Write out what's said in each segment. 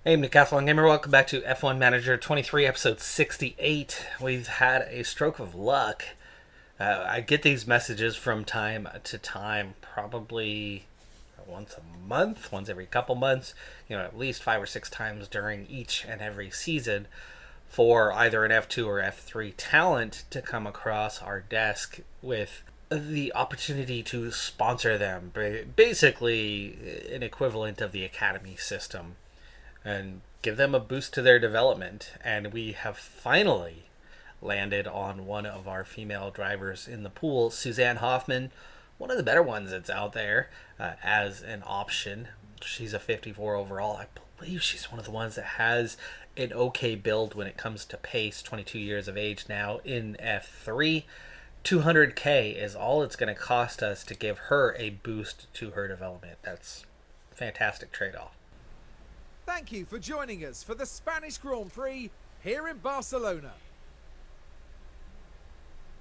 Hey, Decathlon Gamer, welcome back to F1 Manager 23, episode 68. We've had a stroke of luck. I get these messages from time to time, probably once a month, once every couple months, at least 5 or 6 times during each and every season for either an F2 or F3 talent to come across our desk with the opportunity to sponsor them. Basically, an equivalent of the academy system and give them a boost to their development. And we have finally landed on one of our female drivers in the pool, Suzanne Hoffman, one of the better ones that's out there as an option. She's a 54 overall. I believe she's one of the ones that has an okay build when it comes to pace, 22 years of age now in F3. 200K is all it's going to cost us to give her a boost to her development. That's a fantastic trade-off. Thank you for joining us for the Spanish Grand Prix here in Barcelona.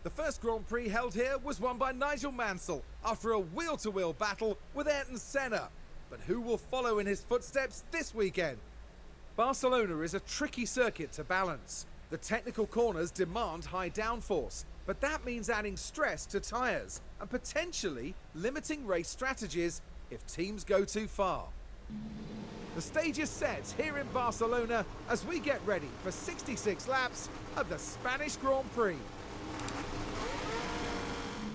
The first Grand Prix held here was won by Nigel Mansell after a wheel-to-wheel battle with Ayrton Senna. But who will follow in his footsteps this weekend? Barcelona is a tricky circuit to balance. The technical corners demand high downforce, but that means adding stress to tyres and potentially limiting race strategies if teams go too far. The stage is set here in Barcelona as we get ready for 66 laps of the Spanish Grand Prix.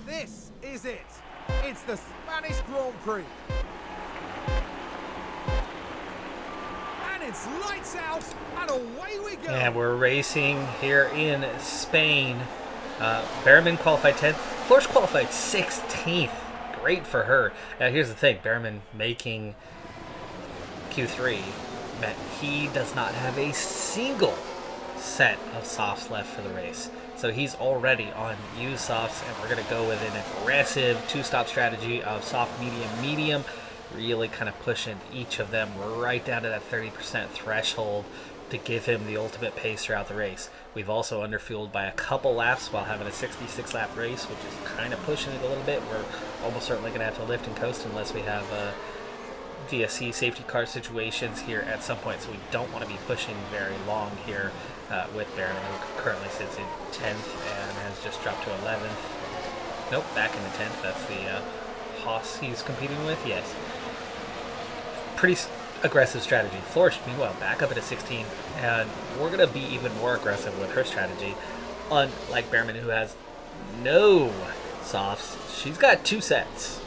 This is it. It's the Spanish Grand Prix. And it's lights out and away we go. And we're racing here in Spain. Behrman qualified 10th. Flores qualified 16th. Great for her. Now here's the thing. Behrman making Q3 meant he does not have a single set of softs left for the race. So he's already on used softs, and we're going to go with an aggressive two-stop strategy of soft, medium, medium, really kind of pushing each of them right down to that 30% threshold to give him the ultimate pace throughout the race. We've also underfueled by a couple laps while having a 66-lap race, which is kind of pushing it a little bit. We're almost certainly going to have to lift and coast unless we have VSC safety car situations here at some point, so we don't want to be pushing very long here with Behrman, who currently sits in 10th and has just dropped to 11th. Nope, back in the 10th. That's the Haas he's competing with, yes. Pretty aggressive strategy. Flores, meanwhile, back up at a 16, and we're going to be even more aggressive with her strategy. Unlike Behrman, who has no softs, she's got two sets.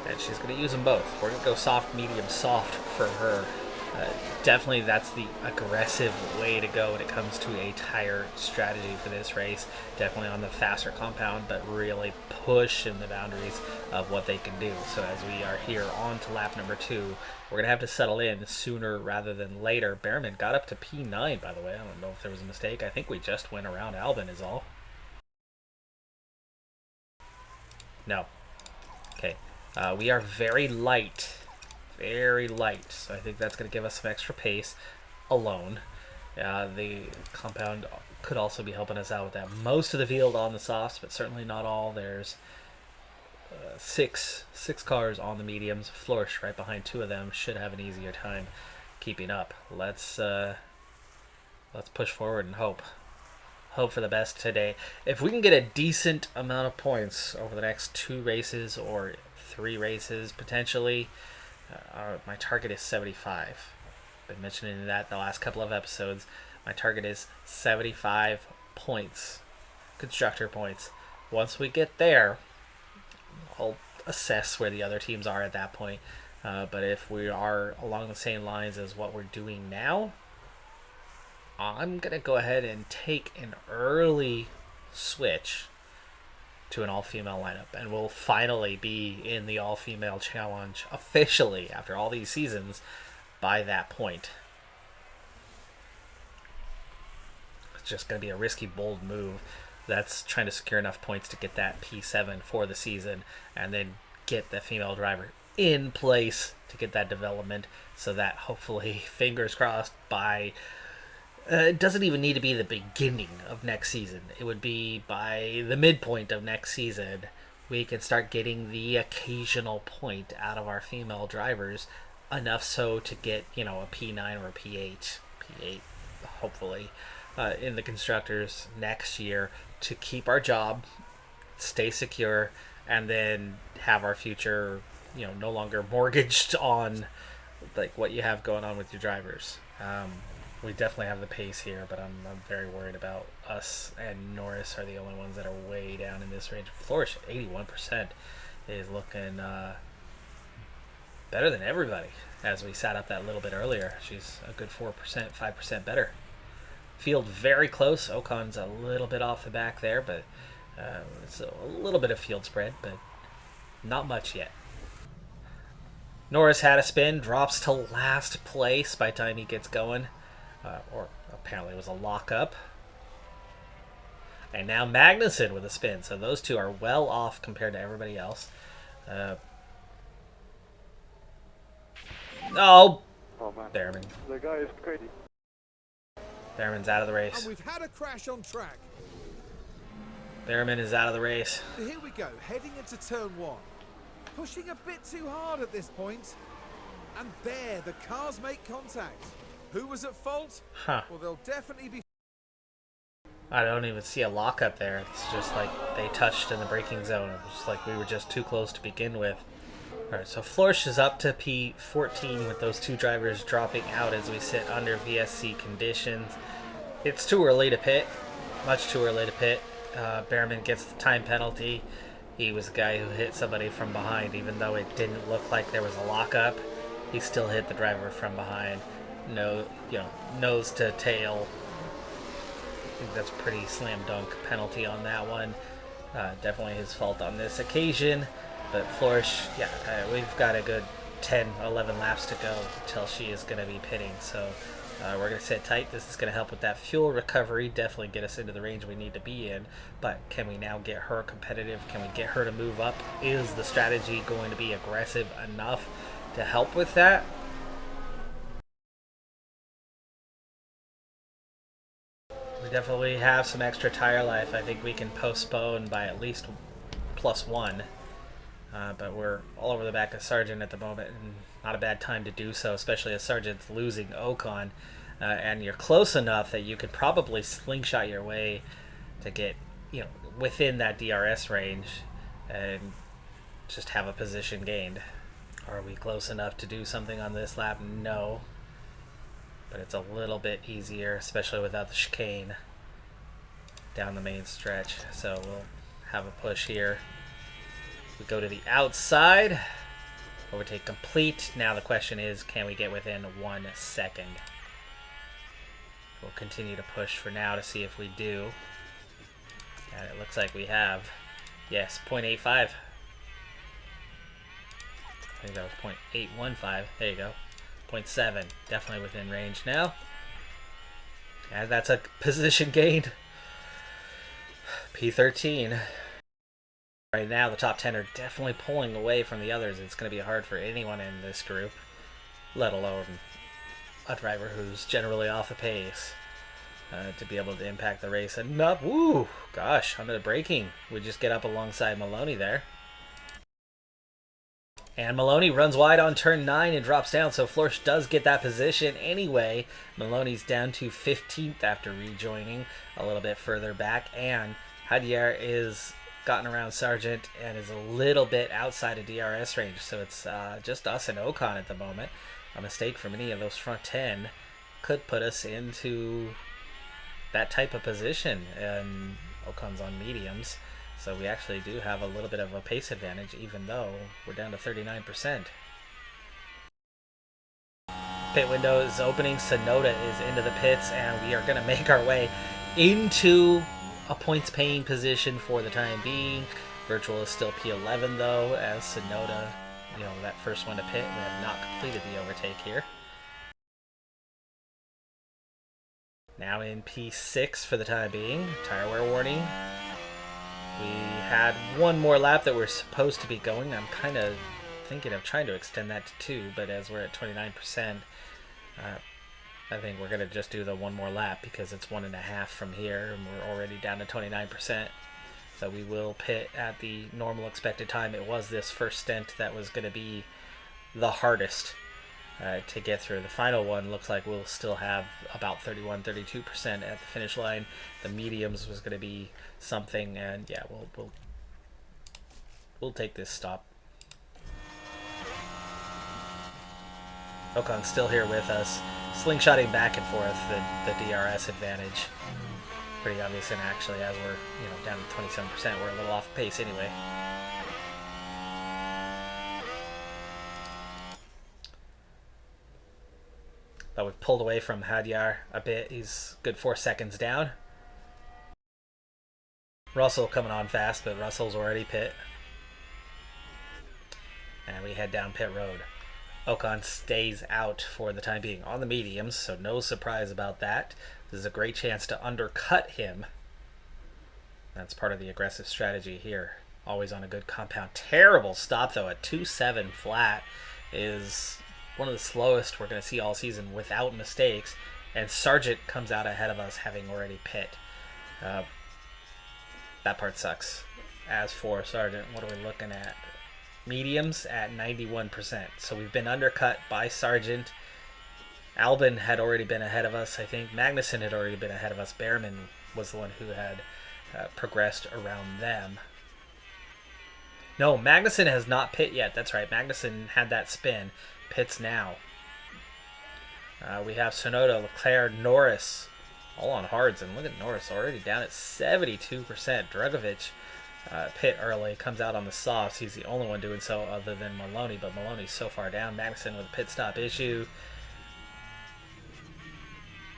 And she's going to use them both. We're going to go soft, medium, soft for her. Definitely that's the aggressive way to go when it comes to a tire strategy for this race. Definitely on the faster compound, but really pushing the boundaries of what they can do. So as we are here on to lap number 2, we're going to have to settle in sooner rather than later. Behrman got up to P9, by the way. I don't know if there was a mistake. I think we just went around Albon is all. No. Okay. We are very light, so I think that's going to give us some extra pace alone. The compound could also be helping us out with that. Most of the field on the softs, but certainly not all. There's six cars on the mediums. Flores right behind 2 of them should have an easier time keeping up. Let's push forward and hope for the best today. If we can get a decent amount of points over the next 2 races or 3 races potentially, my target is 75. Been mentioning that the last couple of episodes. My target is 75 points, constructor points. Once we get there, I'll assess where the other teams are at that point. But if we are along the same lines as what we're doing now, I'm gonna go ahead and take an early switch to an all-female lineup, and we'll finally be in the all-female challenge officially after all these seasons by that point. It's just going to be a risky, bold move that's trying to secure enough points to get that P7 for the season and then get the female driver in place to get that development so that hopefully, fingers crossed, by it doesn't even need to be the beginning of next season. It would be by the midpoint of next season we can start getting the occasional point out of our female drivers enough so to get, you know, a P9 or a P8, hopefully, in the constructors next year to keep our job, stay secure, and then have our future, you know, no longer mortgaged on like what you have going on with your drivers. We definitely have the pace here, but I'm very worried about us and Norris are the only ones that are way down in this range. Flourish 81% is looking better than everybody. As we sat up that little bit earlier, she's a good 4%, 5% better. Field very close. Ocon's a little bit off the back there, but it's a little bit of field spread, but not much yet. Norris had a spin, drops to last place by the time he gets going. Or apparently it was a lockup. And now Magnussen with a spin. So those two are well off compared to everybody else. Oh man. Behrman. The guy is crazy. Behrman's out of the race. And we've had a crash on track. Behrman is out of the race. Here we go, heading into turn 1. Pushing a bit too hard at this point. And there, the cars make contact. Who was at fault? Huh. Well, they'll definitely be... I don't even see a lockup there. It's just like they touched in the braking zone. It was like we were just too close to begin with. Alright, so Florsch is up to P14 with those two drivers dropping out as we sit under VSC conditions. It's too early to pit. Much too early to pit. Behrman gets the time penalty. He was the guy who hit somebody from behind, even though it didn't look like there was a lockup. He still hit the driver from behind. No, you know, nose to tail. I think that's a pretty slam dunk penalty on that one. Definitely his fault on this occasion. But Florsch, yeah, we've got a good 10, 11 laps to go until she is going to be pitting. So we're going to sit tight. This is going to help with that fuel recovery. Definitely get us into the range we need to be in. But can we now get her competitive? Can we get her to move up? Is the strategy going to be aggressive enough to help with that? We definitely have some extra tire life. I think we can postpone by at least +1. But we're all over the back of Sargent at the moment, and not a bad time to do so, especially as Sargent's losing Ocon. And you're close enough that you could probably slingshot your way to get, you know, within that DRS range and just have a position gained. Are we close enough to do something on this lap? No. But it's a little bit easier, especially without the chicane down the main stretch. So we'll have a push here. We go to the outside. Overtake complete. Now the question is, can we get within 1 second? We'll continue to push for now to see if we do. And it looks like we have. Yes, 0.85. I think that was 0.815. There you go. 0.7. Definitely within range now. And that's a position gain. P13. Right now, the top 10 are definitely pulling away from the others. It's going to be hard for anyone in this group, let alone a driver who's generally off the pace, to be able to impact the race enough. Woo! Gosh, under the braking. We just get up alongside Maloney there. And Maloney runs wide on turn 9 and drops down, so Florsch does get that position anyway. Maloney's down to 15th after rejoining a little bit further back, and Hadier is gotten around Sargent and is a little bit outside of DRS range, so it's just us and Ocon at the moment. A mistake from any of those front 10 could put us into that type of position, and Ocon's on mediums, so we actually do have a little bit of a pace advantage, even though we're down to 39%. Pit window is opening. Sonoda is into the pits, and we are going to make our way into a points paying position for the time being. Virtual is still P11 though, as Sonoda, you know, that first one to pit. We have not completed the overtake here. Now in P6 for the time being. Tire wear warning. We had one more lap that we're supposed to be going. I'm kind of thinking of trying to extend that to 2, but as we're at 29%, I think we're going to just do the one more lap because it's 1.5 from here and we're already down to 29%. So we will pit at the normal expected time. It was this first stint that was going to be the hardest to get through. The final one looks like we'll still have about 31-32% at the finish line. The mediums was going to be something, and yeah, we'll take this stop. Ocon's still here with us, slingshotting back and forth the DRS advantage. Pretty obvious, and actually, as we're down to 27%, we're a little off pace anyway. But we've pulled away from Hadjar a bit. He's good 4 seconds down. Russell coming on fast, but Russell's already pit. And we head down pit road. Ocon stays out for the time being on the mediums, so no surprise about that. This is a great chance to undercut him. That's part of the aggressive strategy here. Always on a good compound. Terrible stop, though. A 2.7 flat is one of the slowest we're going to see all season without mistakes. And Sargent comes out ahead of us, having already pit. That part sucks. As for Sargent, what are we looking at? Mediums at 91%. So we've been undercut by Sargent. Albin had already been ahead of us, I think. Magnussen had already been ahead of us. Behrman was the one who had progressed around them. No, Magnussen has not pit yet. That's right. Magnussen had that spin. Pits now. We have Sonoda, Leclerc, Norris, all on hards. And look at Norris already down at 72%. Drugovich pit early, comes out on the softs. He's the only one doing so other than Maloney, but Maloney's so far down. Magnussen with a pit stop issue.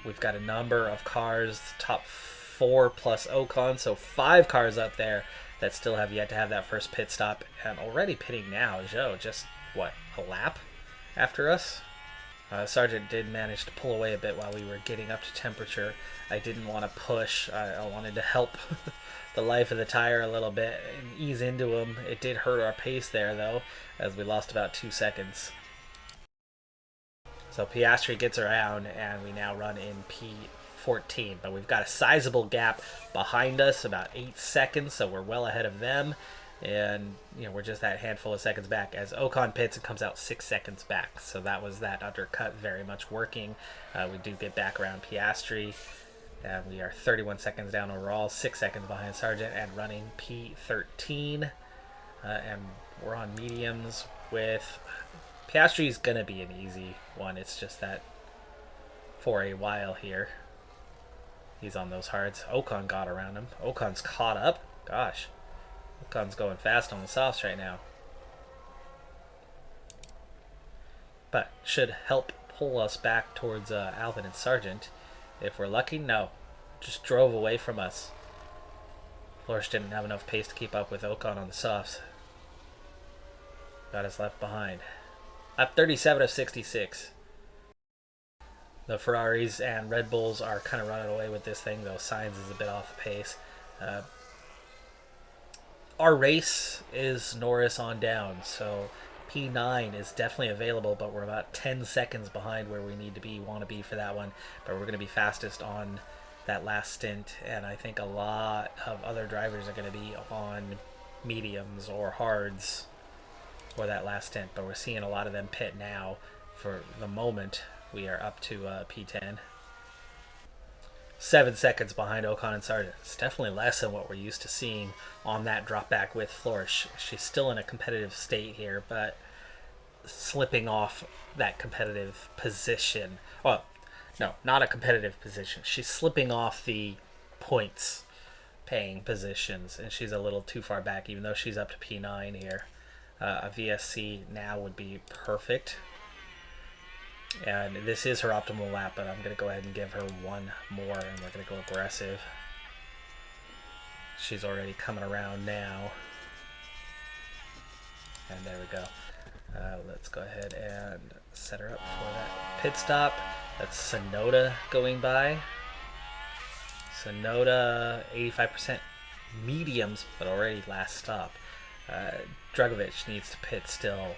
We've got a number of cars, top 4 plus Ocon, so 5 cars up there that still have yet to have that first pit stop. And already pitting now, Zhou, just, what, a lap after us? Sargent did manage to pull away a bit while we were getting up to temperature. I didn't want to push. I wanted to help the life of the tire a little bit and ease into him. It did hurt our pace there, though, as we lost about 2 seconds. So Piastri gets around, and we now run in P14. But we've got a sizable gap behind us, about 8 seconds, so we're well ahead of them. And, we're just that handful of seconds back. As Ocon pits, it comes out 6 seconds back. So that was that undercut very much working. We do get back around Piastri. And we are 31 seconds down overall, 6 seconds behind Sargent, and running P13. And we're on mediums with... Piastri's going to be an easy one. It's just that for a while here, he's on those hards. Ocon got around him. Ocon's caught up. Gosh. Ocon's going fast on the softs right now. But should help pull us back towards Albin and Sargent. If we're lucky, no. Just drove away from us. Flores didn't have enough pace to keep up with Ocon on the softs. Got us left behind. Up 37 of 66. The Ferraris and Red Bulls are kind of running away with this thing, though Sainz is a bit off the pace. Our race is Norris on down, so P9 is definitely available, but we're about 10 seconds behind where we want to be for that one. But we're going to be fastest on that last stint, and I think a lot of other drivers are going to be on mediums or hards for that last stint, but we're seeing a lot of them pit now. For the moment, we are up to P10. 7 seconds behind Ocon and Sargent. It's definitely less than what we're used to seeing on that drop back with Flores. She's still in a competitive state here, but slipping off that competitive position. Well, no, not a competitive position. She's slipping off the points paying positions, and she's a little too far back, even though she's up to P9 here. A VSC now would be perfect. And this is her optimal lap, but I'm going to go ahead and give her one more, and we're going to go aggressive. She's already coming around now. And there we go. Let's go ahead and set her up for that pit stop. That's Sonoda going by. Sonoda, 85% mediums, but already last stop. Drugovich needs to pit still.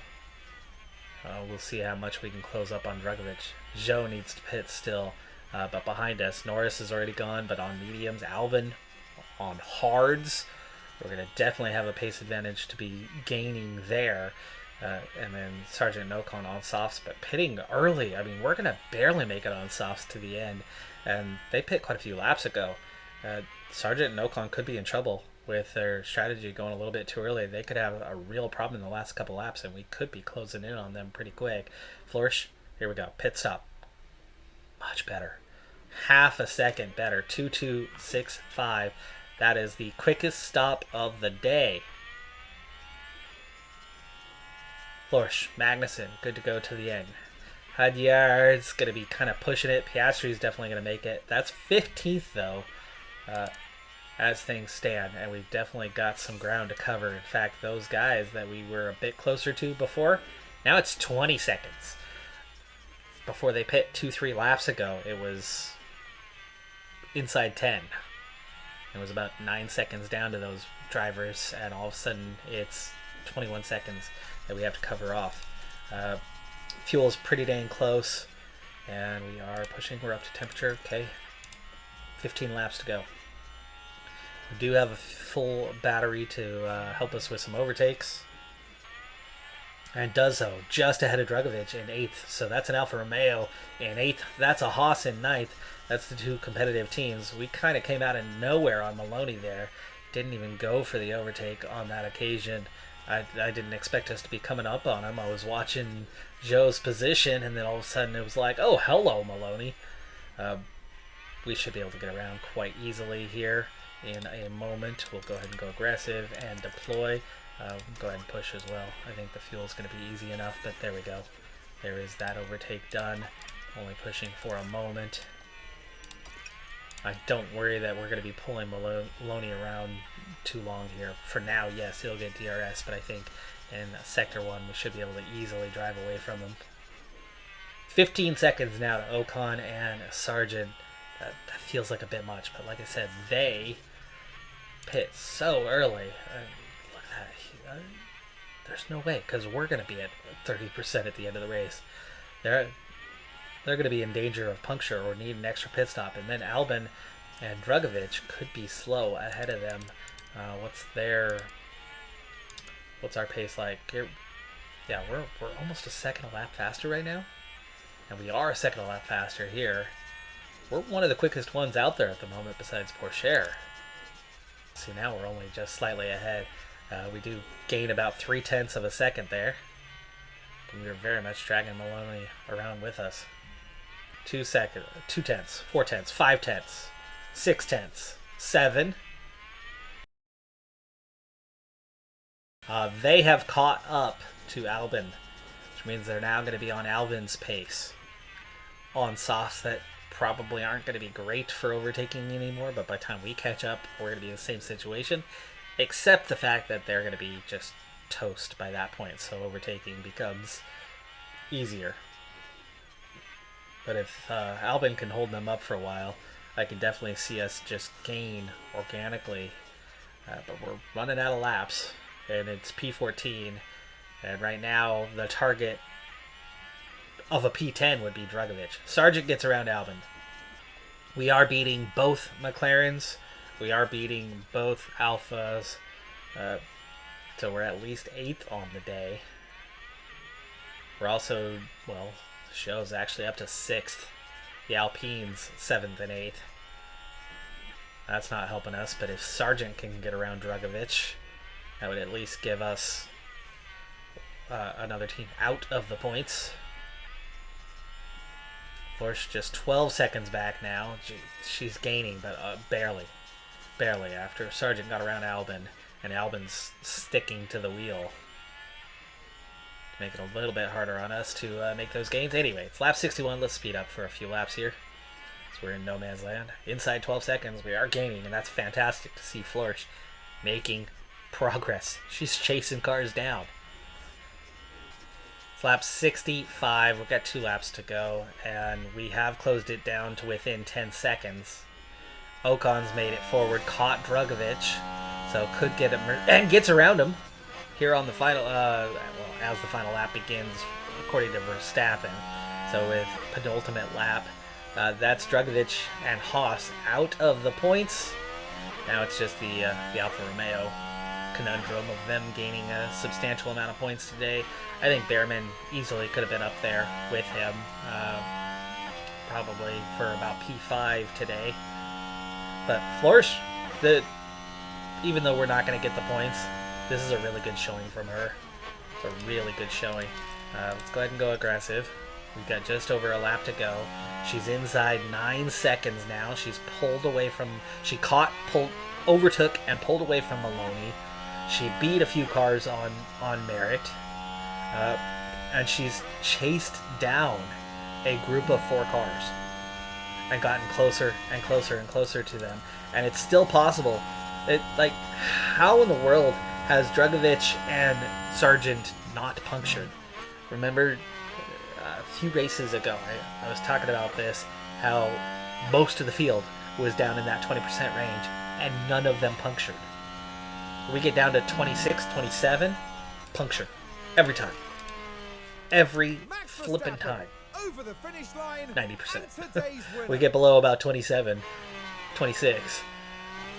We'll see how much we can close up on Drugovich. Zhou needs to pit still, but behind us, Norris is already gone, but on mediums, Albin on hards. We're going to definitely have a pace advantage to be gaining there. And then Sergeant and Ocon on softs, but pitting early. I mean, we're going to barely make it on softs to the end. And they pit quite a few laps ago. Sargent and Ocon could be in trouble with their strategy going a little bit too early. They could have a real problem in the last couple laps, and we could be closing in on them pretty quick. Flourish, here we go. Pit stop. Much better. Half a second better. 2.265. That is the quickest stop of the day. Flourish, Magnussen, good to go to the end. Hadjar's going to be kind of pushing it. Piastri's definitely going to make it. That's 15th, though, as things stand. And we've definitely got some ground to cover. In fact, those guys that we were a bit closer to before, now it's 20 seconds. Before they pit 2-3 laps ago, it was inside 10. It was about 9 seconds down to those drivers, and all of a sudden it's 21 seconds that we have to cover off. Fuel's pretty dang close, and we are pushing. We're up to temperature. Okay, 15 laps to go. We do have a full battery to help us with some overtakes, and does so just ahead of Drugovich in 8th. So that's an Alfa Romeo in 8th. That's a Haas in 9th. That's the two competitive teams. We kind of came out of nowhere on Maloney there. Didn't even go for the overtake on that occasion. I didn't expect us to be coming up on him. I was watching Joe's position, and then all of a sudden it was like, oh, hello, Maloney. We should be able to get around quite easily here in a moment. We'll go ahead and go aggressive and deploy. Go ahead and push as well. I think the fuel's going to be easy enough, but there we go. There is that overtake done. Only pushing for a moment. I don't worry that we're going to be pulling Maloney around too long here. For now, yes, he'll get DRS, but I think in Sector 1 we should be able to easily drive away from him. 15 seconds now to Ocon and Sargent. That feels like a bit much, but like I said, they pit so early. Look at that. There's no way, because we're going to be at 30% at the end of the race. They're going to be in danger of puncture or need an extra pit stop. And then Albon and Drugovich could be slow ahead of them. What's our pace like? Yeah, we're almost a second a lap faster right now. And we are a second a lap faster here. We're one of the quickest ones out there at the moment besides Porsche. See, now we're only just slightly ahead. We do gain about 0.3 of a second there. But we are very much dragging Maloney around with us. 2 seconds, 0.2, 0.4, 0.5, 0.6, 7. They have caught up to Albon, which means they're now going to be on Albon's pace. On softs that probably aren't going to be great for overtaking anymore, but by the time we catch up, we're going to be in the same situation, except the fact that they're going to be just toast by that point, so overtaking becomes easier. But if Albon can hold them up for a while, I can definitely see us just gain organically. But we're running out of laps, and it's P14. And right now, the target of a P10 would be Drugovich. Sargent gets around Albon. We are beating both McLarens. We are beating both Alphas. So we're at least 8th on the day. We're also, well, show's actually up to 6th. The Alpines 7th and 8th. That's not helping us, but if Sargent can get around Drugovich, that would at least give us another team out of the points. Florsch just 12 seconds back now. She's gaining, but barely. Barely after Sargent got around Albon, and Albon's sticking to the wheel. Make it a little bit harder on us to make those gains. Anyway, it's lap 61. Let's speed up for a few laps here. So we're in no man's land. Inside 12 seconds, we are gaining, and that's fantastic to see Florsch making progress. She's chasing cars down. It's lap 65. We've got 2 laps to go, and we have closed it down to within 10 seconds. Ocon's made it forward, caught Drugovich, so could get him, and gets around him here on the final, as the final lap begins, according to Verstappen. So with penultimate lap, that's Drugovich and Haas out of the points. Now it's just the Alfa Romeo conundrum of them gaining a substantial amount of points today. I think Behrman easily could have been up there with him, probably for about P5 today. But Flourish, even though we're not going to get the points, this is a really good showing from her. It's a really good showing. Let's go ahead and go aggressive. We've got just over a lap to go. She's inside 9 seconds now. She's pulled away from... She overtook and pulled away from Maloney. She beat a few cars on Merritt. And she's chased down a group of 4 cars and gotten closer and closer and closer to them. And it's still possible. How in the world has Drugovich and Sargent not punctured? Remember a few races ago, I was talking about this, how most of the field was down in that 20% range, and none of them punctured. We get down to 26, 27, puncture. Every time. Every flippin' time. Over the finish line, 90%. We get below about 27, 26,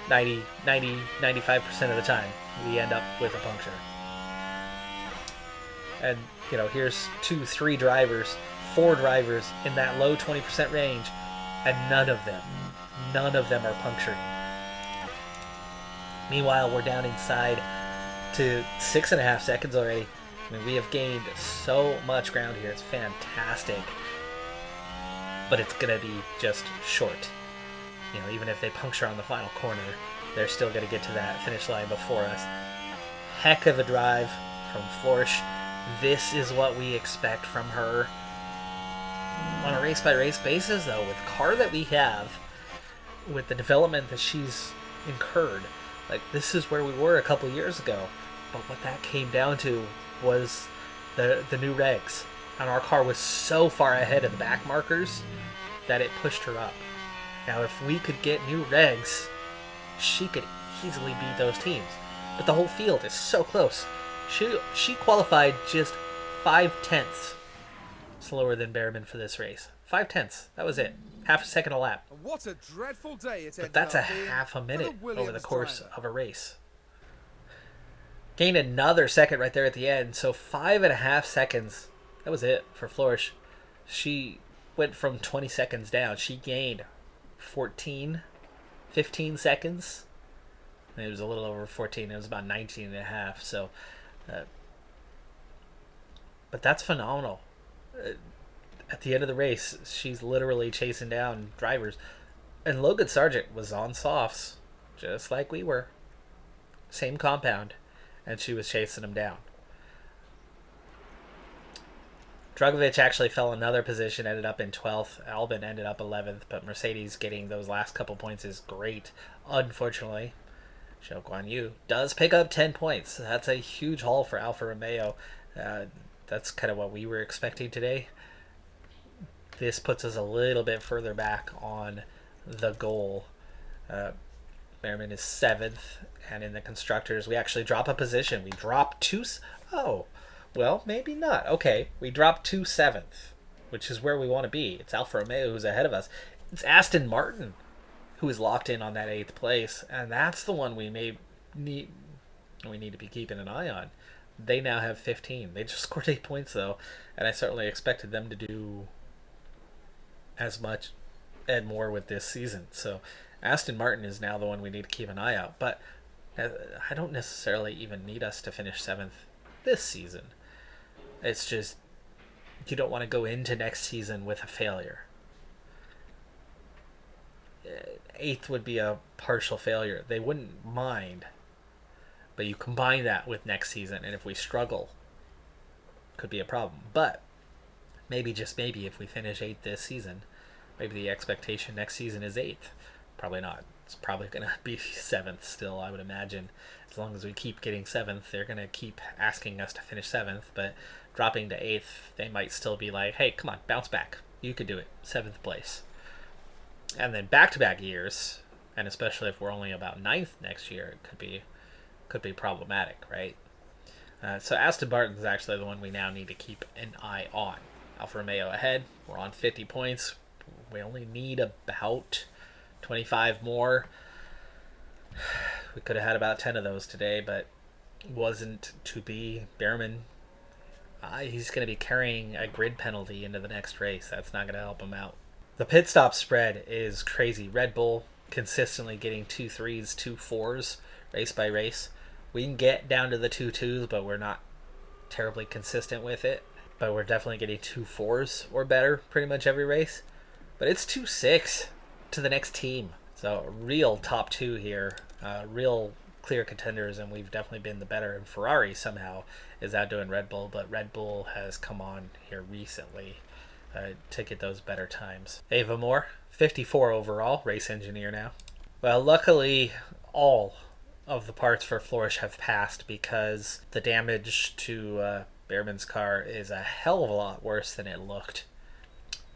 90, 95% of the time, we end up with a puncture. And, here's 2, 3 drivers, 4 drivers in that low 20% range, and none of them are puncturing. Meanwhile, we're down inside to 6.5 seconds already. I mean, we have gained so much ground here. It's fantastic. But it's going to be just short. Even if they puncture on the final corner, they're still going to get to that finish line before us. Heck of a drive from Florsch. This is what we expect from her on a race-by-race basis, though. With the car that we have, with the development that she's incurred, this is where we were a couple years ago. But what that came down to was the new regs. And our car was so far ahead of the back markers that it pushed her up. Now, if we could get new regs, she could easily beat those teams. But the whole field is so close. She qualified just 5/10 slower than Behrman for this race. 5/10. That was it. Half a second a lap. What a dreadful day it ended But that's a up being half a for minute the Williams over the course driver. of a race. Gained another second right there at the end. So 5.5 seconds. That was it for Florsch. She went from 20 seconds down. She gained 15 seconds. It was a little over 14. It was about 19.5. So, but that's phenomenal. At the end of the race, she's literally chasing down drivers. And Logan Sargent was on softs, just like we were. Same compound. And she was chasing him down. Drugovich actually fell another position, ended up in 12th. Albin ended up 11th, but Mercedes getting those last couple points is great. Unfortunately, Zhou Guanyu does pick up 10 points. That's a huge haul for Alfa Romeo. That's kind of what we were expecting today. This puts us a little bit further back on the goal. Behrman is 7th, and in the constructors, we actually drop a position. We drop 2... Oh, well, maybe not. Okay, we drop to 7th, which is where we want to be. It's Alfa Romeo who's ahead of us. It's Aston Martin who is locked in on that 8th place, and that's the one we need to be keeping an eye on. They now have 15. They just scored 8 points, though, and I certainly expected them to do as much and more with this season. So Aston Martin is now the one we need to keep an eye out. But I don't necessarily even need us to finish 7th this season. It's just you don't want to go into next season with a failure. 8th would be a partial failure. They wouldn't mind. But you combine that with next season, and if we struggle, could be a problem. But maybe, just maybe, if we finish 8th this season, maybe the expectation next season is 8th. Probably not. It's probably going to be 7th still, I would imagine. As long as we keep getting 7th, they're going to keep asking us to finish 7th. But dropping to 8th, they might still be like, hey, come on, bounce back. You could do it. 7th place. And then back-to-back years, and especially if we're only about 9th next year, it could be problematic, right? So Aston Martin is actually the one we now need to keep an eye on. Alfa Romeo ahead. We're on 50 points. We only need about 25 more. We could have had about 10 of those today, but wasn't to be. Behrman, he's going to be carrying a grid penalty into the next race. That's not going to help him out. The pit stop spread is crazy. Red Bull consistently getting 2-3s, 2-4s, race by race. We can get down to the 2-2s, but we're not terribly consistent with it. But we're definitely getting 2-4s or better pretty much every race. But it's 2-6 to the next team. So real top two here, real clear contenders, and we've definitely been the better. And Ferrari somehow is outdoing Red Bull, but Red Bull has come on here recently to get those better times. Ava Moore, 54 overall, race engineer now. Well, luckily, all of the parts for Flourish have passed because the damage to Behrman's car is a hell of a lot worse than it looked.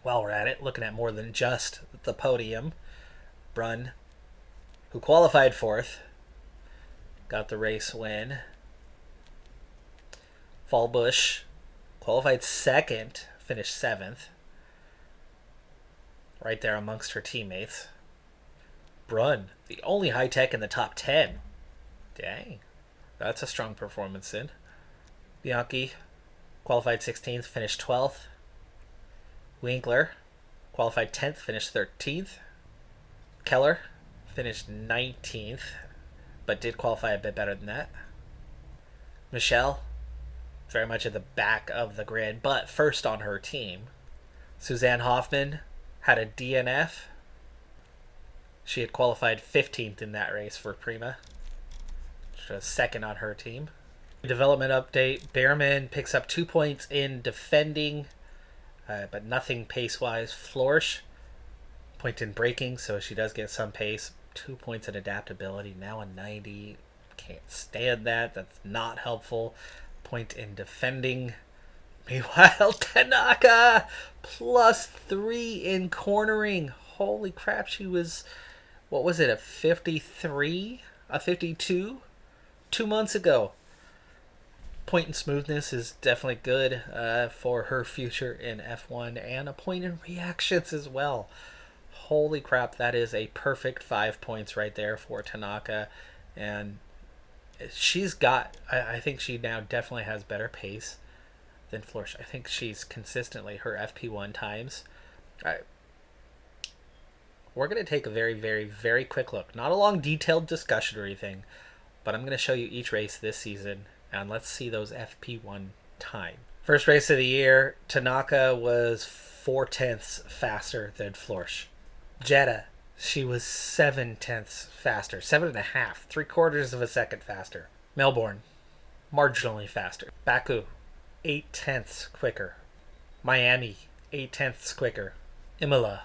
While we're at it, looking at more than just the podium, Brunn, who qualified fourth, got the race win. Fallbush qualified second, finished seventh. Right there amongst her teammates. Brunn, the only high tech in the top 10. Dang, that's a strong performance then. Bianchi qualified 16th, finished 12th. Winkler qualified 10th, finished 13th. Keller finished 19th, but did qualify a bit better than that. Michelle, very much at the back of the grid, but first on her team. Suzanne Hoffman had a DNF. She had qualified 15th in that race for Prima. She was second on her team. Development update. Behrman picks up 2 points in defending, but nothing pace-wise. Flourish, point in braking, so she does get some pace. 2 points in adaptability. Now a 90. Can't stand that. That's not helpful. Point in defending. Meanwhile, Tanaka, +3 in cornering. Holy crap, she was, what was it, a 53? A 52? 2 months ago. Point in smoothness is definitely good for her future in F1, and a point in reactions as well. Holy crap, that is a perfect 5 points right there for Tanaka. And she's got, I think she now definitely has better pace than Flourish. I think she's consistently her FP1 times. All right. We're going to take a very, very, very quick look. Not a long, detailed discussion or anything, but I'm going to show you each race this season, and let's see those FP1 time. First race of the year, Tanaka was 0.4 faster than Flourish. Jeddah, she was 0.7 faster. 7.5, 3/4 of a second faster. Melbourne, marginally faster. Baku, 0.8 quicker. Miami, 0.8 quicker. Imola,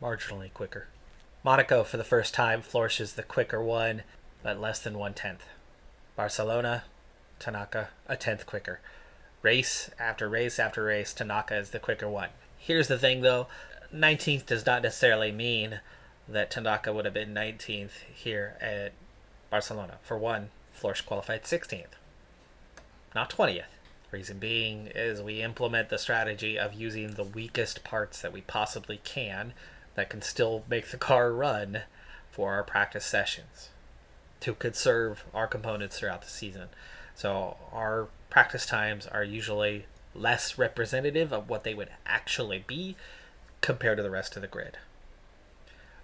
marginally quicker. Monaco, for the first time, Flourish is the quicker one, but less than 1/10. Barcelona, Tanaka, a 10th quicker. Race after race after race, Tanaka is the quicker one. Here's the thing, though. 19th does not necessarily mean that Tanaka would have been 19th here at Barcelona. For one, Flourish qualified 16th, not 20th. Reason being is we implement the strategy of using the weakest parts that we possibly can that can still make the car run for our practice sessions to conserve our components throughout the season. So our practice times are usually less representative of what they would actually be compared to the rest of the grid.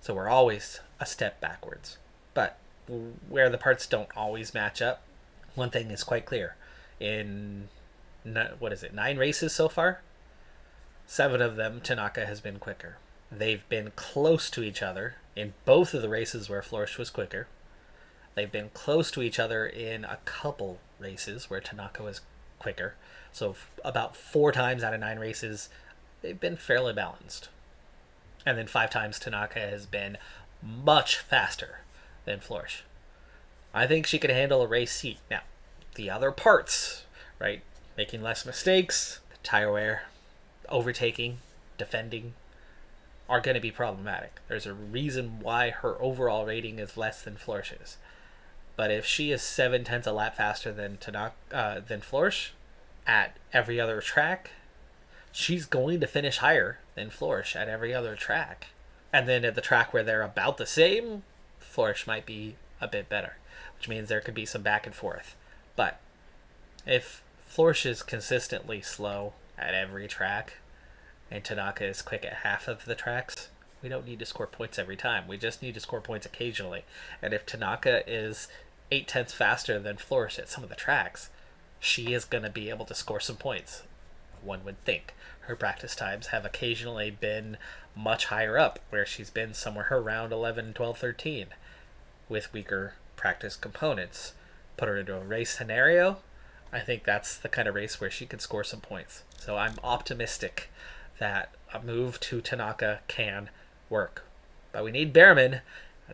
So we're always a step backwards. But where the parts don't always match up, one thing is quite clear. In, 9 races so far? 7 of them, Tanaka has been quicker. They've been close to each other in both of the races where Flourish was quicker. They've been close to each other in a couple races where Tanaka was quicker. So about 4 times out of 9 races, they've been fairly balanced. And then 5 times Tanaka has been much faster than Flourish. I think she could handle a race seat. Now, the other parts, right? Making less mistakes, tire wear, overtaking, defending, are going to be problematic. There's a reason why her overall rating is less than Flourish's. But if she is 0.7 a lap faster than Flourish at every other track, she's going to finish higher than Flourish at every other track. And then at the track where they're about the same, Flourish might be a bit better. which means there could be some back and forth. But if Florsch is consistently slow at every track and Tanaka is quick at half of the tracks, we don't need to score points every time. We just need to score points occasionally. And if Tanaka is 8/10 faster than Florsch at some of the tracks, she is going to be able to score some points, one would think. Her practice times have occasionally been much higher up, where she's been somewhere around 11, 12, 13 with weaker practice components. Put her into a race scenario, I think that's the kind of race where she could score some points. So I'm optimistic that a move to Tanaka can work. But we need Behrman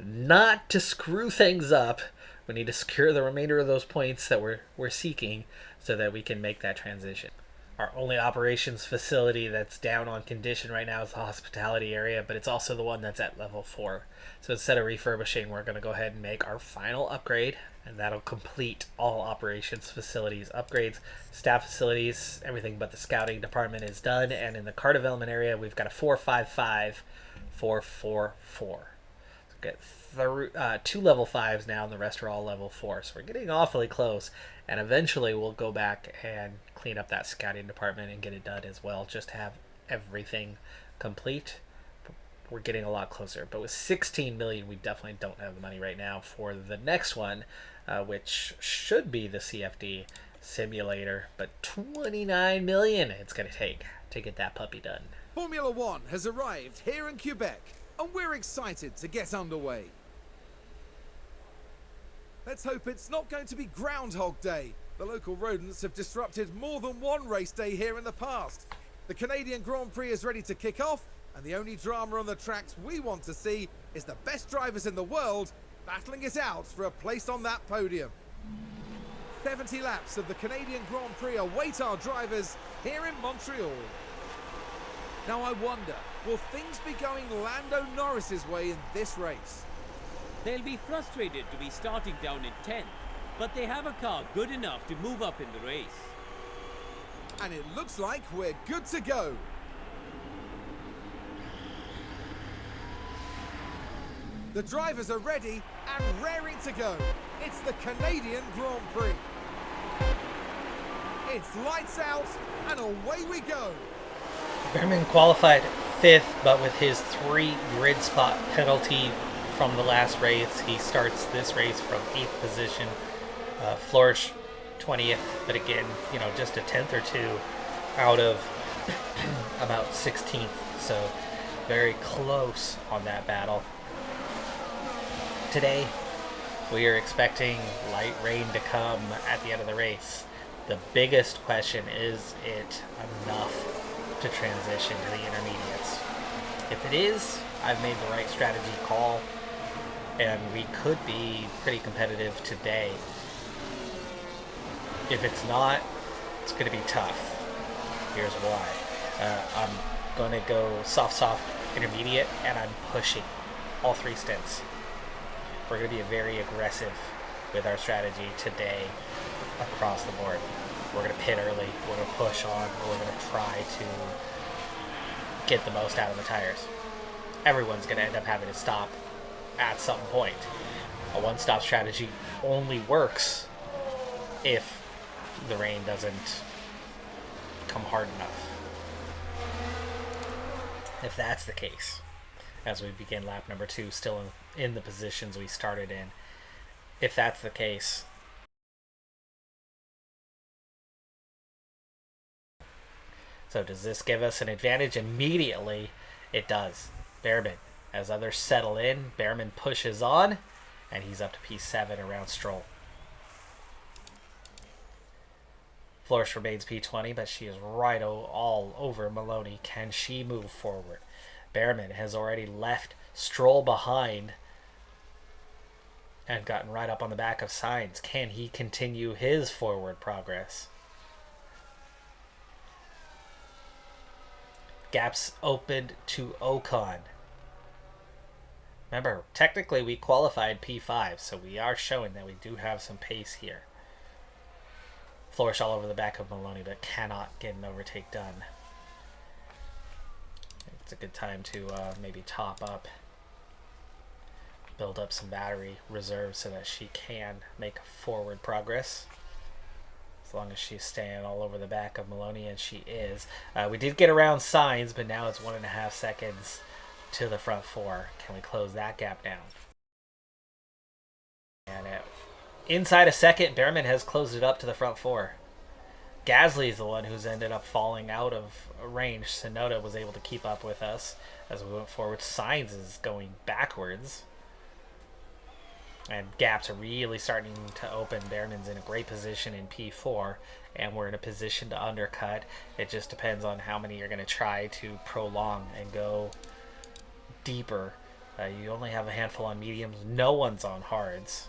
not to screw things up. We need to secure the remainder of those points that we're seeking so that we can make that transition. Our only operations facility that's down on condition right now is the hospitality area, but it's also the one that's at level 4. So instead of refurbishing, we're going to go ahead and make our final upgrade, and that'll complete all operations facilities upgrades. Staff facilities, everything but the scouting department is done, and in the car development area, we've got a 455, 444. So we've got 2 level 5s now, and the rest are all level 4. So we're getting awfully close, and eventually we'll go back and clean up that scouting department and get it done as well, just to have everything complete. We're getting a lot closer, but with 16 million, we definitely don't have the money right now for the next one, which should be the CFD simulator, but 29 million it's going to take to get that puppy done. Formula One has arrived here in Quebec, and we're excited to get underway. Let's hope it's not going to be Groundhog Day. The local rodents have disrupted more than one race day here in the past. The Canadian Grand Prix is ready to kick off, and the only drama on the tracks we want to see is the best drivers in the world battling it out for a place on that podium. 70 laps of the Canadian Grand Prix await our drivers here in Montreal. Now I wonder, will things be going Lando Norris's way in this race? They'll be frustrated to be starting down in 10th, but they have a car good enough to move up in the race. And it looks like we're good to go. The drivers are ready and raring to go. It's the Canadian Grand Prix. It's lights out and away we go. Behrman qualified 5th, but with his 3 grid spot penalty from the last race, he starts this race from 8th position. Florsch 20th, but again, just a 10th or 2 out of about 16th, so very close on that battle. Today, we are expecting light rain to come at the end of the race. The biggest question is it enough to transition to the intermediates? If it is, I've made the right strategy call, and we could be pretty competitive today. If it's not, it's going to be tough. Here's why. I'm going to go soft, intermediate, and I'm pushing all 3 stints. We're going to be very aggressive with our strategy today across the board. We're going to pit early, we're going to push on, we're going to try to get the most out of the tires. Everyone's going to end up having to stop at some point. A one-stop strategy only works if the rain doesn't come hard enough. If that's the case, as we begin lap number 2, still in the positions we started in, if that's the case, so does this give us an advantage immediately? It does. Behrman, as others settle in, Behrman pushes on, and he's up to P7 around Stroll. Florsch remains P20, but she is right all over Maloney. Can she move forward? Behrman has already left Stroll behind and gotten right up on the back of Sainz. Can he continue his forward progress? Gaps opened to Ocon. Remember, technically we qualified P5, so we are showing that we do have some pace here. Florsch all over the back of Maloney, but cannot get an overtake done. It's a good time to maybe top up. build up some battery reserves so that she can make forward progress. As long as she's staying all over the back of Maloney, and she is. We did get around signs, but now it's 1.5 seconds to the front four. Can we close that gap down? And inside a second, Behrman has closed it up to the front four. Gasly is the one who's ended up falling out of range. Sonoda was able to keep up with us as we went forward. Sainz is going backwards. And gaps are really starting to open. Behrman's in a great position in P4, and we're in a position to undercut. It just depends on how many you're going to try to prolong and go deeper. You only have a handful on mediums. No one's on hards.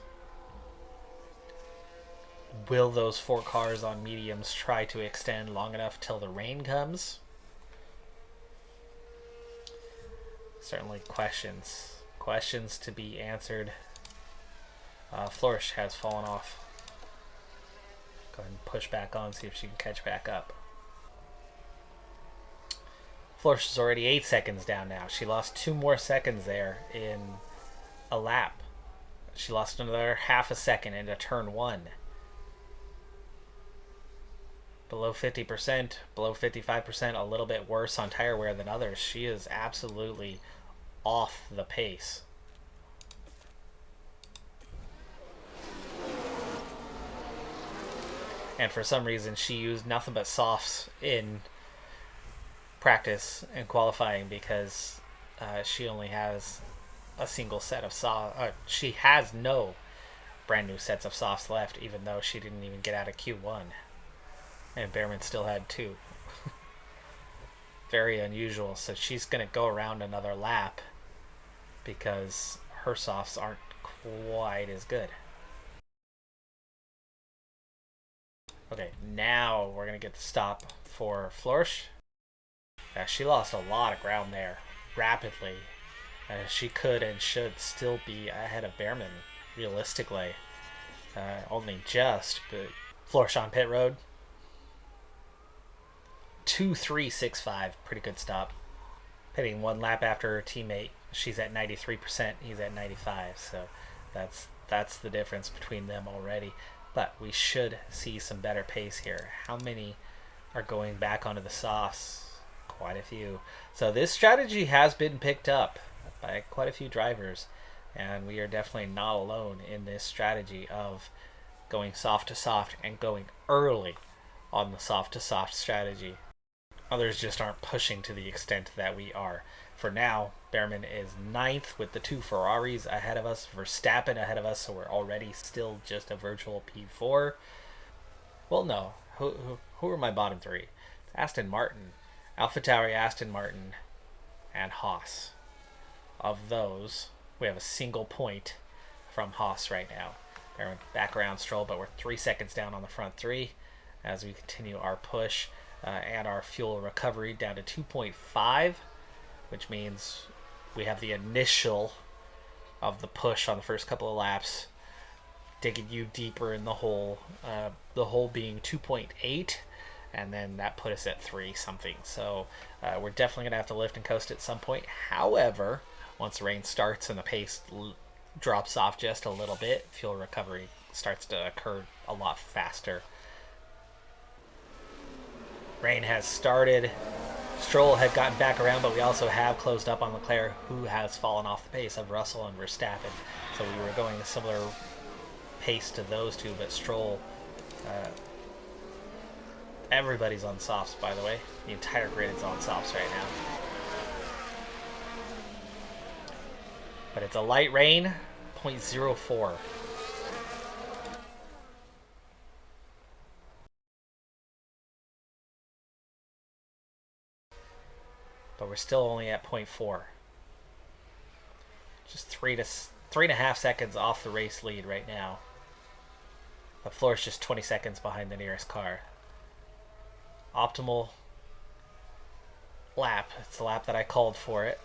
Will those 4 cars on mediums try to extend long enough till the rain comes? Certainly questions. Questions to be answered. Flourish has fallen off. Go ahead and push back on, see if she can catch back up. Flourish is already 8 seconds down now. She lost 2 more seconds there in a lap. She lost another half a second into turn 1. Below 50%, below 55%, a little bit worse on tire wear than others. She is absolutely off the pace. And for some reason, she used nothing but softs in practice and qualifying because she only has a single set of softs. She has no brand new sets of softs left, even though she didn't even get out of Q1. And Behrman still had 2. Very unusual. So she's going to go around another lap because her softs aren't quite as good. Okay, now we're going to get the stop for Flourish. She lost a lot of ground there rapidly. She could and should still be ahead of Behrman, realistically. Only just, but Flourish on pit road. 2.365, pretty good stop. Pitting 1 lap after her teammate. She's at 93%, he's at 95%, so that's the difference between them already. But we should see some better pace here. How many are going back onto the softs? Quite a few. So this strategy has been picked up by quite a few drivers, and we are definitely not alone in this strategy of going soft to soft and going early on the soft to soft strategy. Others just aren't pushing to the extent that we are. For now, Behrman is 9th with the 2 Ferraris ahead of us, Verstappen ahead of us, so we're already still just a virtual P4. Well, no. Who are my bottom 3? Aston Martin, AlphaTauri, Aston Martin, and Haas. Of those, we have a single point from Haas right now. Behrman back around Stroll, but we're 3 seconds down on the front 3 as we continue our push. And our fuel recovery down to 2.5, which means we have the initial of the push on the first couple of laps, digging you deeper in the hole being 2.8, and then that put us at 3 something. So we're definitely going to have to lift and coast at some point. However, once the rain starts and the pace drops off just a little bit, fuel recovery starts to occur a lot faster. Rain has started. Stroll had gotten back around, but we also have closed up on Leclerc, who has fallen off the pace of Russell and Verstappen. So we were going a similar pace to those two, but Stroll... everybody's on softs, by the way. The entire grid is on softs right now. But it's a light rain, 0.04. But we're still only at 0.4. Just 3.5 seconds off the race lead right now. But Floor's just 20 seconds behind the nearest car. Optimal lap. It's the lap that I called for it.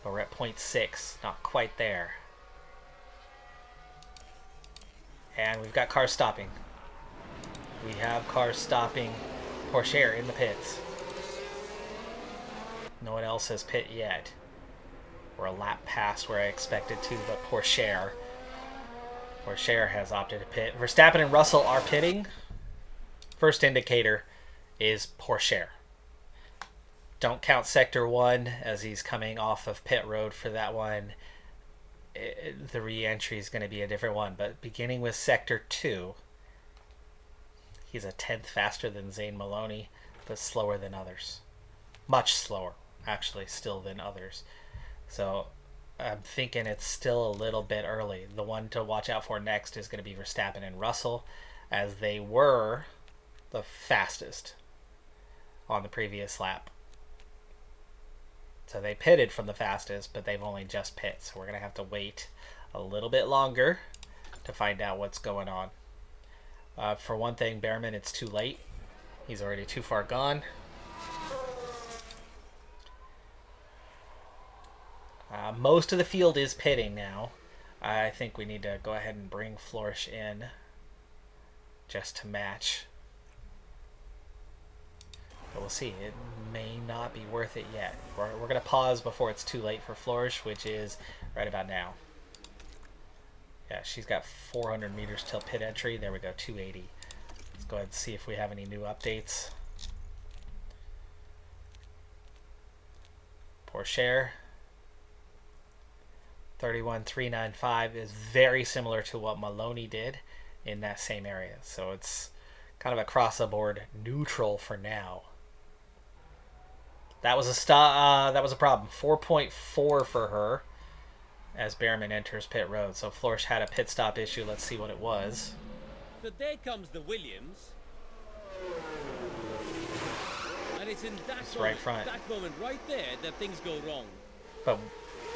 But we're at 0.6. Not quite there. And we've got cars stopping. We have cars stopping. Porsche in the pits. No one else has pit yet. We're a lap past where I expected to, but Pourchaire has opted to pit. Verstappen and Russell are pitting. First indicator is Pourchaire. Don't count Sector 1 as he's coming off of pit road for that one. The re-entry is going to be a different one, but beginning with Sector 2, he's a 10th faster than Zane Maloney, but slower than others. Much slower, actually, still than others. So I'm thinking it's still a little bit early. The one to watch out for next is going to be Verstappen and Russell, as they were the fastest on the previous lap. So they pitted from the fastest, but they've only just pit. So we're going to have to wait a little bit longer to find out what's going on. For one thing, Behrman, it's too late. He's already too far gone. Most of the field is pitting now. I think we need to go ahead and bring Florsch in just to match. But we'll see. It may not be worth it yet. We're going to pause before it's too late for Florsch, which is right about now. Yeah, she's got 400 meters till pit entry. There we go, 280. Let's go ahead and see if we have any new updates. Pourchaire. 31.395 is very similar to what Maloney did in that same area. So it's kind of across the board neutral for now. That was a problem. 4.4 for her as Behrman enters pit road. So Florsch had a pit stop issue. Let's see what it was. So there comes the Williams. And it's in that moment right there that things go wrong. But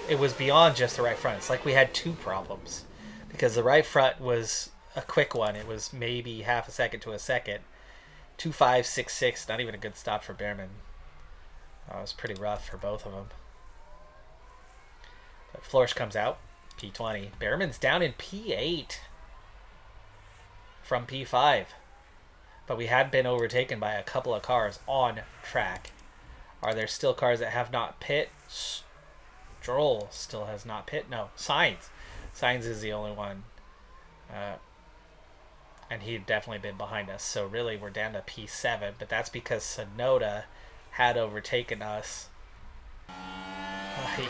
it was beyond just the right front. It's like we had two problems. Because the right front was a quick one. It was maybe half a second to a second. 2.566, not even a good stop for Behrman. It was pretty rough for both of them. But Florsch comes out, P20. Behrman's down in P8 from P5. But we had been overtaken by a couple of cars on track. Are there still cars that have not pit? Stroll still has not pit. No, Sainz. Sainz is the only one. And he'd definitely been behind us. So really we're down to P7. But that's because Sonoda had overtaken us.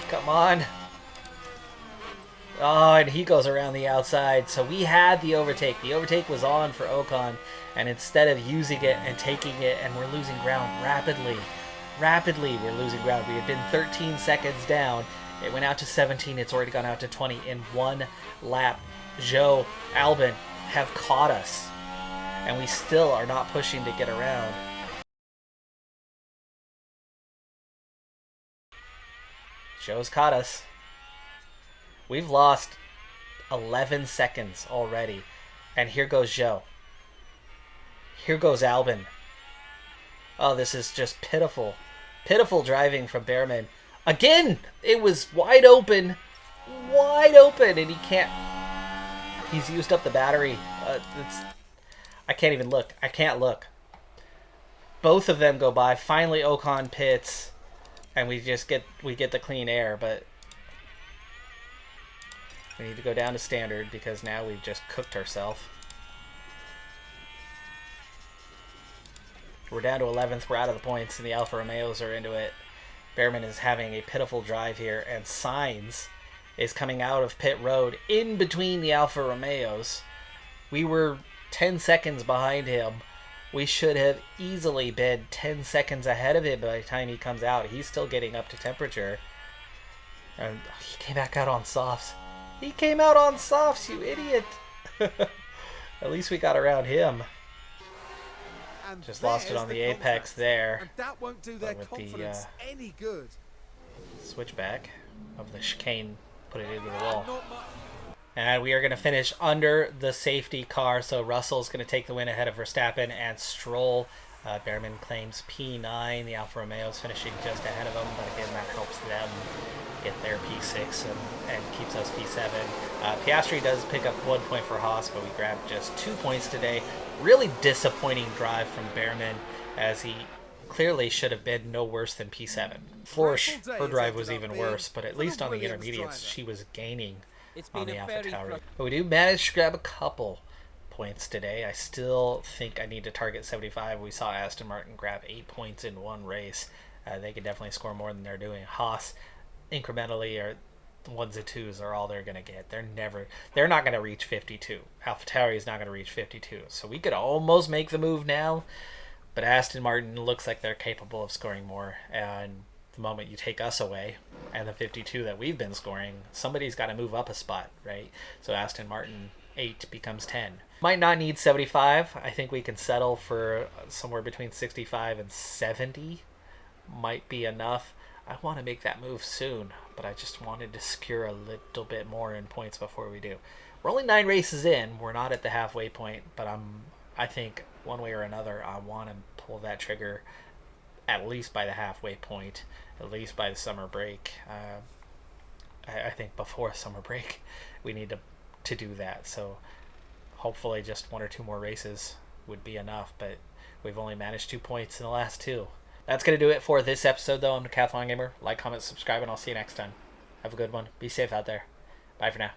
Come on. Oh, and he goes around the outside. So we had the overtake. The overtake was on for Ocon. And instead of using it and taking it, and we're losing ground rapidly. Rapidly, we're losing ground. We had been 13 seconds down. It went out to 17. It's already gone out to 20 in one lap. Zhou, Albon have caught us. And we still are not pushing to get around. Zhou's caught us. We've lost 11 seconds already. And here goes Zhou. Here goes Albon. Oh, this is just pitiful. Pitiful driving from Behrman. Again, it was wide open. Wide open, and he can't. He's used up the battery. I can't even look. I can't look. Both of them go by. Finally, Ocon pits, and we get the clean air, but we need to go down to standard because now we've just cooked ourselves. We're down to 11th. We're out of the points, and the Alfa Romeos are into it. Behrman is having a pitiful drive here, and Sainz is coming out of pit road in between the Alfa Romeos. We were 10 seconds behind him. We should have easily been 10 seconds ahead of him by the time he comes out. He's still getting up to temperature. And he came back out on softs. He came out on softs, you idiot. At least we got around him. And just lost it on the apex there. And that won't do their confidence any good. Switchback of the chicane, put it into the wall. And we are going to finish under the safety car. So Russell's going to take the win ahead of Verstappen and Stroll. Behrman claims P9. The Alfa Romeo's finishing just ahead of them. But again, that helps them get their P6 and keeps us P7. Piastri does pick up 1 point for Haas, but we grabbed just 2 points today. Really disappointing drive from Behrman as he clearly should have been no worse than P7. Florsch, her drive was even worse, but at least on the intermediates, she was gaining It's on been the a Alpha very Tauri. But we do manage to grab a couple points today. I still think I need to target 75. We saw Aston Martin grab 8 points in one race. They could definitely score more than they're doing. Haas, incrementally, or ones and twos are all they're going to get. They're not going to reach 52. AlphaTauri is not going to reach 52. So we could almost make the move now, but Aston Martin looks like they're capable of scoring more. And the moment you take us away and the 52 that we've been scoring, somebody's got to move up a spot, right? So Aston Martin 8 becomes 10. Might not need 75. I think we can settle for somewhere between 65 and 70. Might be enough. I want to make that move soon, but I just wanted to secure a little bit more in points before we do. We're only 9 races in. We're not at the halfway point, but I think one way or another, I want to pull that trigger at least by the halfway point, at least by the summer break. I think before summer break, we need to do that. So hopefully just 1 or 2 more races would be enough, but we've only managed 2 points in the last 2. That's going to do it for this episode, though. I'm Decathlon Gamer. Like, comment, subscribe, and I'll see you next time. Have a good one. Be safe out there. Bye for now.